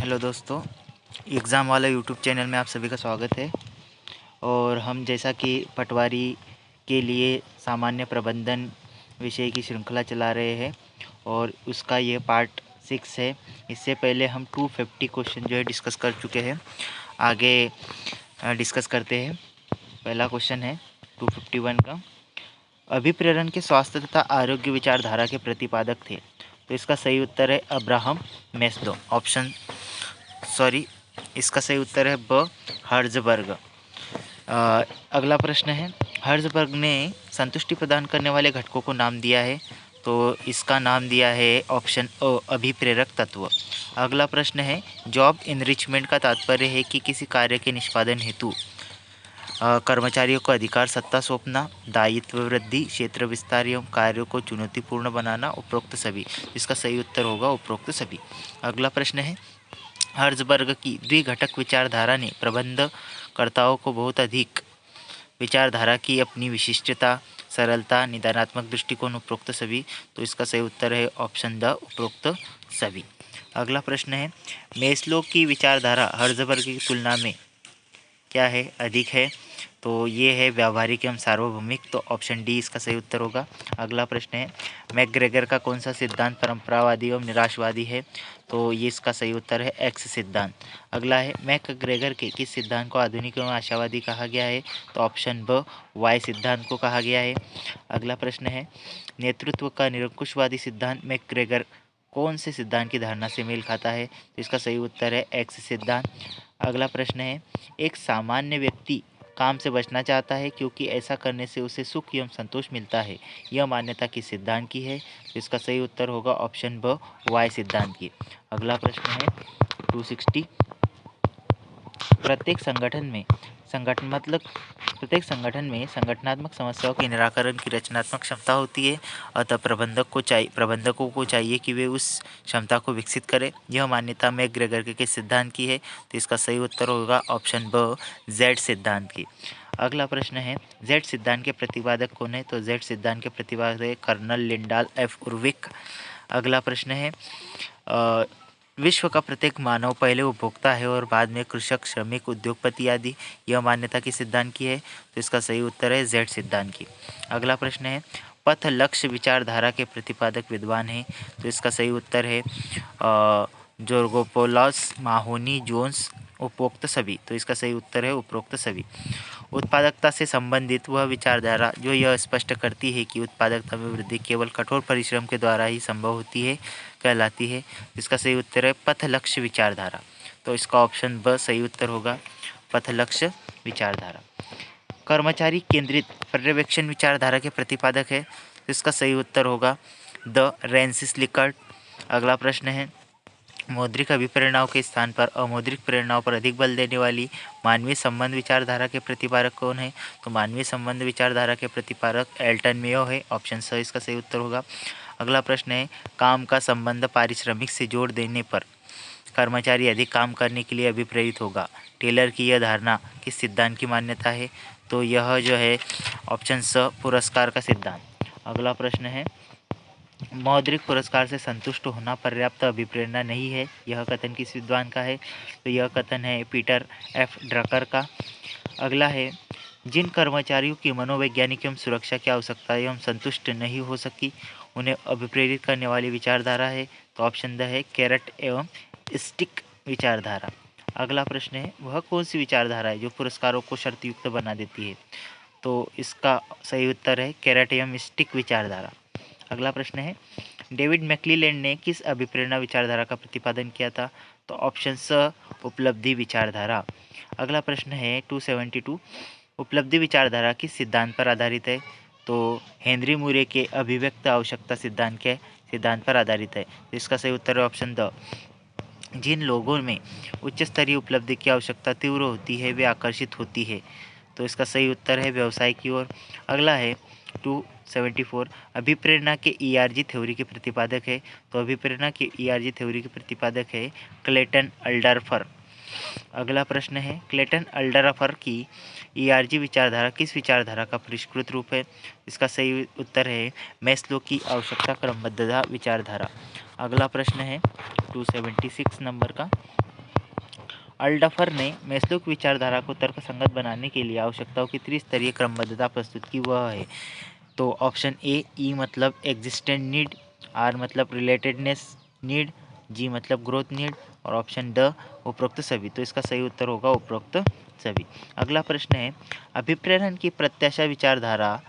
Hello दोस्तों, exam वाला YouTube channel में आप सभी का स्वागत है। और हम जैसा कि पटवारी के लिए सामान्य प्रबंधन विषय की श्रृंखला चला रहे हैं और उसका ये पार्ट 6 है। इससे पहले हम 250 क्वेश्चन जो है डिस्कस कर चुके हैं। आगे डिस्कस करते हैं। पहला क्वेश्चन है 251 का, अभिप्रेरण के स्वास्थ्य तथा आरोग्य विचारधारा के प्रतिपादक थे। तो इसका सही उत्तर है अब्राहम मैस्लो। इसका सही उत्तर है ब हर्ज़बर्ग। अगला प्रश्न है, हर्ज़बर्ग ने संतुष्टि प्रदान करने वाले घटकों को नाम दिया है। तो इसका नाम दिया है ऑप्शन अ अभिप्रेरक तत्व। अगला प्रश्न है, जॉब इनरिचमेंट का तात्पर्य है कि किसी कार्य के निष्पादन हेतु कर्मचारियों को अधिकार सत्ता सौंपना, दायित्व वृद्धि, क्षेत्र विस्तार एवं कार्यों को चुनौतीपूर्ण बनाना, उपरोक्त सभी। इसका सही उत्तर होगा उपरोक्त सभी। अगला प्रश्न है, हर्ज़बर्ग की द्विघटक विचारधारा ने प्रबंधकर्ताओं को बहुत अधिक विचारधारा की अपनी विशिष्टता, सरलता, निदानात्मक दृष्टिकोण, उपरोक्त सभी। तो इसका सही उत्तर है ऑप्शन द उपरोक्त सभी। अगला प्रश्न है, मेस्लो की विचारधारा हर्ज़बर्ग की तुलना में क्या है, अधिक है। तो ये है व्यावहारिक एवं सार्वभौमिक। तो ऑप्शन डी इसका सही उत्तर होगा। अगला प्रश्न है, मैकग्रेगर का कौन सा सिद्धांत परंपरावादी एवं निराशवादी है। तो ये इसका सही उत्तर है एक्स सिद्धांत। अगला है, मैकग्रेगर के किस सिद्धांत को आधुनिक एवं आशावादी कहा गया है। तो ऑप्शन ब वाई सिद्धांत को कहा गया है। अगला प्रश्न है, नेतृत्व का निरंकुशवादी सिद्धांत मैकग्रेगर कौन से सिद्धांत की धारणा से मेल खाता है। तो इसका सही उत्तर है एक्स सिद्धांत। अगला प्रश्न है, एक सामान्य व्यक्ति काम से बचना चाहता है क्योंकि ऐसा करने से उसे सुख एवं संतोष मिलता है। यह मान्यता किस सिद्धांत की है। तो इसका सही उत्तर होगा ऑप्शन ब वाई सिद्धांत की। अगला प्रश्न है 260, प्रत्येक संगठन में संगठनात्मक समस्याओं के निराकरण की रचनात्मक क्षमता होती है। अतः प्रबंधकों को चाहिए कि वे उस क्षमता को विकसित करें। यह मान्यता मैकग्रेगर के किस सिद्धांत की है। तो इसका सही उत्तर होगा ऑप्शन ब जेड सिद्धांत की। अगला प्रश्न है, जेड सिद्धांत के प्रतिपादक कौन है। तो जेड सिद्धांत के प्रतिपादक है कर्नल लिंडाल एफ उर्विक। अगला प्रश्न है, विश्व का प्रत्येक मानव पहले उपभोक्ता है और बाद में कृषक, श्रमिक, उद्योगपति आदि। यह मान्यता किस सिद्धांत की है। तो इसका सही उत्तर है जेड सिद्धांत की। अगला प्रश्न है, पथ लक्ष्य विचारधारा के प्रतिपादक विद्वान हैं। तो इसका सही उत्तर है जोर्गोपोलॉस, माहोनी, जोन्स, उपरोक्त सभी। तो इसका सही उत्तर है उपरोक्त सभी। उत्पादकता से संबंधित वह विचारधारा जो यह स्पष्ट करती है कि उत्पादकता में वृद्धि केवल कठोर परिश्रम के द्वारा ही संभव होती है कहलाती है। इसका सही उत्तर है पथ लक्ष्य विचारधारा। तो इसका ऑप्शन ब सही उत्तर होगा, पथ लक्ष्य विचारधारा। कर्मचारी केंद्रित पर्यवेक्षण विचारधारा के प्रतिपादक है। तो इसका सही उत्तर होगा द रेंसिस लिकर्ट। अगला प्रश्न है, मौद्रिक अभिप्रेरणाओं के स्थान पर अमौद्रिक प्रेरणाओं पर अधिक बल देने वाली मानवीय संबंध विचारधारा के प्रतिपादक कौन है। तो मानवीय संबंध विचारधारा के प्रतिपादक एल्टन मेयो है। ऑप्शन स इसका सही उत्तर होगा। अगला प्रश्न है, काम का संबंध पारिश्रमिक से जोड़ देने पर कर्मचारी अधिक काम करने के लिए अभिप्रेरित होगा। टेलर की यह धारणा किस सिद्धांत की मान्यता है। तो यह जो है ऑप्शन स पुरस्कार का सिद्धांत। अगला प्रश्न है, मौद्रिक पुरस्कार से संतुष्ट होना पर्याप्त अभिप्रेरणा नहीं है। यह कथन किस विद्वान का है। तो यह कथन है पीटर एफ ड्रकर का। अगला है, जिन कर्मचारियों की मनोवैज्ञानिक एवं सुरक्षा की आवश्यकता एवं संतुष्ट नहीं हो सकी उन्हें अभिप्रेरित करने वाली विचारधारा है। तो ऑप्शन द है कैरेट एवं स्टिक विचारधारा। अगला प्रश्न है, वह कौन सी विचारधारा है जो पुरस्कारों को शर्तयुक्त बना देती है। तो इसका सही उत्तर है कैरेट एवं स्टिक विचारधारा। अगला प्रश्न है, डेविड मैक्लीलैंड ने किस अभिप्रेरणा विचारधारा का प्रतिपादन किया था। तो ऑप्शन स उपलब्धि विचारधारा। अगला प्रश्न है 272, उपलब्धि विचारधारा किस सिद्धांत पर आधारित है। तो हेनरी मूरे के अभिव्यक्त आवश्यकता सिद्धांत के सिद्धांत पर आधारित है। तो इसका सही उत्तर है ऑप्शन द, जिन लोगों में उच्च स्तरीय उपलब्धि की आवश्यकता तीव्र होती है वे आकर्षित होती है। तो इसका सही उत्तर है व्यवसाय की ओर। अगला है 274, अभिप्रेरणा के ईआरजी थ्योरी के प्रतिपादक है। तो अभिप्रेरणा के ईआरजी थ्योरी के प्रतिपादक है क्लेटन अल्डरफर। अगला प्रश्न है, क्लेटन अल्डरफर की ईआरजी विचारधारा किस विचारधारा का परिष्कृत रूप है। इसका सही उत्तर है मैस्लो की आवश्यकता क्रमबद्धता विचारधारा। अगला प्रश्न है 276 नंबर का, अल्डफर ने मैस्लो की विचारधारा को तर्कसंगत बनाने के लिए आवश्यकताओं की त्रिस्तरीय क्रमबद्धता प्रस्तुत की, वह है। तो ऑप्शन ए, ई मतलब एग्जिस्टेंट नीड, आर मतलब रिलेटेडनेस नीड, जी मतलब ग्रोथ नीड, और ऑप्शन ड उपरोक्त सभी। तो इसका सही उत्तर होगा उपरोक्त सभी। अगला प्रश्न है, अभिप्रेरण की प्रत्याशा विचारधारा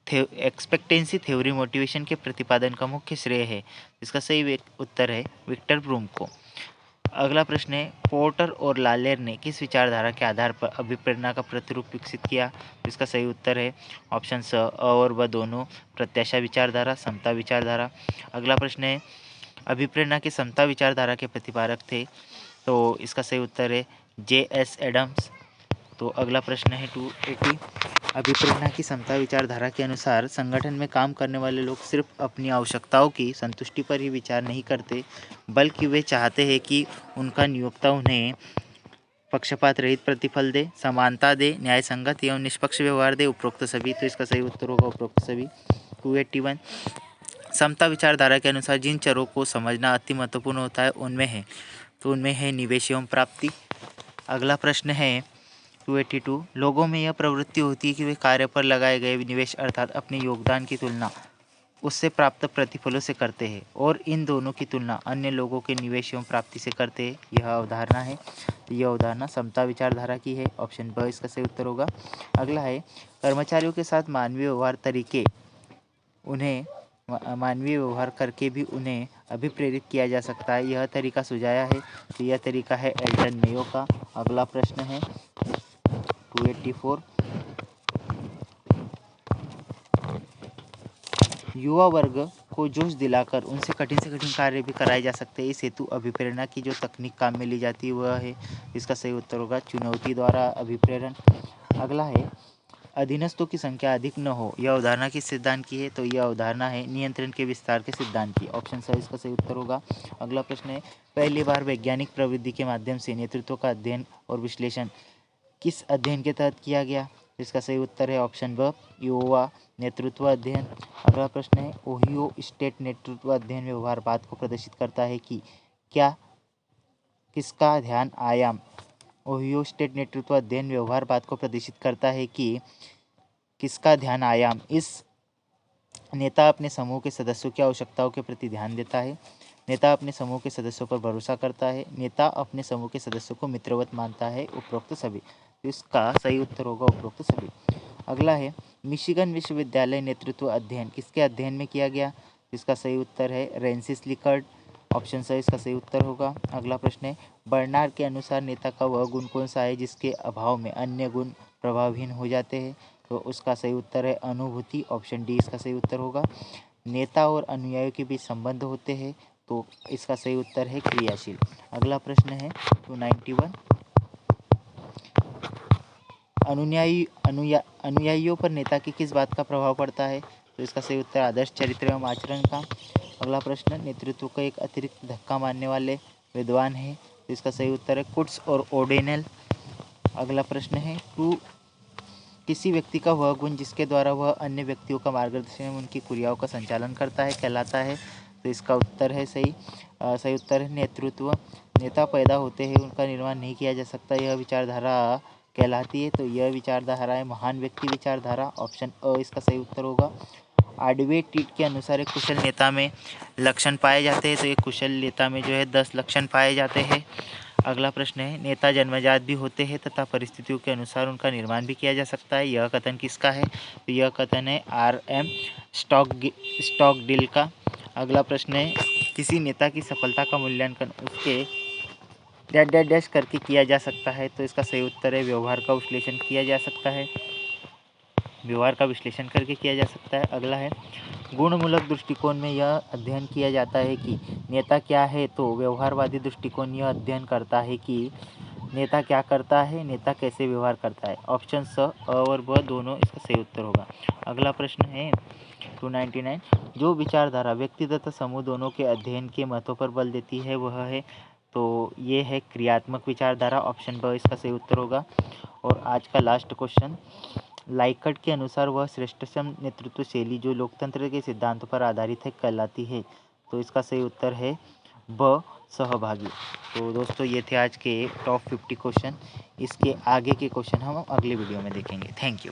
एक्सपेक्टेंसी थ्योरी मोटिवेशन के प्रतिपादन का मुख्य श्रेय है। इसका सही उत्तर है विक्टर ब्रूम को। अगला प्रश्न है, पोर्टर और लालेर ने किस विचारधारा के आधार पर अभिप्रेरणा का प्रतिरूप विकसित किया? इसका सही उत्तर है ऑप्शन स, अ और ब दोनों, प्रत्याशा विचारधारा, समता विचारधारा। अगला प्रश्न है, अभिप्रेरणा की समता विचारधारा के प्रतिपादक थे? तो इसका सही उत्तर है J.S. एडम्स। तो अगला प्रश्न है 280, अभिप्रेरणा की समता विचारधारा के अनुसार संगठन में काम करने वाले लोग सिर्फ अपनी आवश्यकताओं की संतुष्टि पर ही विचार नहीं करते, बल्कि वे चाहते हैं कि उनका नियोक्ता उन्हें पक्षपात रहित प्रतिफल दे, समानता दे, न्याय संगत एवं निष्पक्ष व्यवहार दे, उपरोक्त सभी। तो इसका सही उत्तर होगा उपरोक्त सभी। 281, समता विचारधारा के अनुसार जिन चरों को समझना अति महत्वपूर्ण होता है उनमें है निवेश एवं प्राप्ति। अगला प्रश्न है 282, लोगों में यह प्रवृत्ति होती है कि वे कार्य पर लगाए गए निवेश अर्थात अपने योगदान की तुलना उससे प्राप्त प्रतिफलों से करते हैं, और इन दोनों की तुलना अन्य लोगों के निवेश एवं प्राप्ति से करते हैं। यह अवधारणा है, यह अवधारणा समता विचारधारा की है। ऑप्शन ब इसका सही उत्तर होगा। अगला है, कर्मचारियों के साथ मानवीय व्यवहार करके भी उन्हें अभिप्रेरित किया जा सकता है। यह तरीका सुझाया है, तो यह तरीका है एल्टन मेयो का। अगला प्रश्न है 284, युवा वर्ग को जोश दिलाकर उनसे कठिन से कठिन कार्य भी कराए जा सकते हैं। इस हेतु अभिप्रेरणा की जो तकनीक काम में ली जाती है वह है, इसका सही उत्तर होगा चुनौती द्वारा अभिप्रेरण। अगला है, अधीनस्थों की संख्या अधिक न हो, यह अवधारणा किस सिद्धांत की है? तो यह अवधारणा है नियंत्रण के विस्तार के सिद्धांत की। ऑप्शन स इसका सही उत्तर होगा। अगला प्रश्न है, पहली बार वैज्ञानिक प्रवृत्ति के माध्यम से नेतृत्व का अध्ययन और विश्लेषण किस अध्ययन के तहत किया गया? इसका सही उत्तर है ऑप्शन ब, iowa नेतृत्व अध्ययन। अगला प्रश्न है, ओहियो स्टेट नेतृत्व अध्ययन व्यवहारवाद को प्रदर्शित करता है कि क्या किसका ध्यान आयाम ओहियो स्टेट नेतृत्व अध्ययन व्यवहारवाद को प्रदर्शित करता है कि किसका ध्यान आयाम इस नेता अपने समूह के सदस्यों की आवश्यकताओं के प्रति ध्यान देता है, नेता अपने समूह के सदस्यों पर भरोसा करता है, नेता अपने समूह के सदस्यों को मित्रवत मानता है, उपरोक्त सभी। तो इसका सही उत्तर होगा उपरोक्त सभी। अगला है, मिशिगन विश्वविद्यालय नेतृत्व अध्ययन किसके अध्ययन में किया गया? इसका सही उत्तर है रेंसिस लिकर्ट। ऑप्शन स इसका सही उत्तर होगा। अगला प्रश्न है, बर्नार्ड के अनुसार नेता का वह गुण कौन सा है जिसके अभाव में अन्य गुण प्रभावहीन हो जाते हैं? तो उसका सही उत्तर है अनुभूति। ऑप्शन डी इसका सही उत्तर होगा। नेता और अनुयायियों के बीच संबंध होते हैं, तो इसका सही उत्तर है क्रियाशील। अगला प्रश्न है 291, अनुयायियों पर नेता की किस बात का प्रभाव पड़ता है? तो इसका सही उत्तर आदर्श चरित्र एवं आचरण का। अगला प्रश्न, नेतृत्व का एक अतिरिक्त धक्का मारने वाले विद्वान है? तो इसका सही उत्तर है कुट्स और ओडेनल। अगला प्रश्न है, किसी व्यक्ति का वह गुण जिसके द्वारा वह अन्य व्यक्तियों का मार्गदर्शन एवं उनकी क्रियाओं का संचालन करता है कहलाता है? तो इसका उत्तर है सही उत्तर है नेतृत्व। नेता पैदा होते हैं, उनका निर्माण नहीं किया जा सकता, यह विचारधारा कहलाती है। तो यह विचारधारा है महान व्यक्ति विचारधारा। ऑप्शन अ इसका सही उत्तर होगा। आडवे टीट के अनुसार एक कुशल नेता में लक्षण पाए जाते हैं, तो एक कुशल नेता में जो है 10 लक्षण पाए जाते हैं। अगला प्रश्न है, नेता जन्मजात भी होते हैं तथा परिस्थितियों के अनुसार उनका निर्माण भी किया जा सकता है, यह कथन किसका है? तो यह कथन है R.M. स्टॉकडिल का। अगला प्रश्न है, किसी नेता की सफलता का मूल्यांकन उसके डैश करके किया जा सकता है? तो इसका सही उत्तर है व्यवहार का विश्लेषण किया जा सकता है, व्यवहार का विश्लेषण करके किया जा सकता है। अगला है, गुणमूलक दृष्टिकोण में यह अध्ययन किया जाता है कि नेता क्या है, तो व्यवहारवादी दृष्टिकोण यह अध्ययन करता है कि नेता क्या करता है, नेता कैसे व्यवहार करता है। ऑप्शन स, अ और ब दोनों इसका सही उत्तर होगा। अगला प्रश्न है 299, जो विचारधारा व्यक्ति तथा समूह दोनों के अध्ययन के महत्व पर बल देती है वह है? तो ये है क्रियात्मक विचारधारा। ऑप्शन ब इसका सही उत्तर होगा। और आज का लास्ट क्वेश्चन, लाइकट के अनुसार वह श्रेष्ठतम नेतृत्व शैली जो लोकतंत्र के सिद्धांतों पर आधारित है कहलाती है? तो इसका सही उत्तर है ब, सहभागी। तो दोस्तों ये थे आज के टॉप 50 क्वेश्चन। इसके आगे के क्वेश्चन हम अगले वीडियो में देखेंगे। Thank you.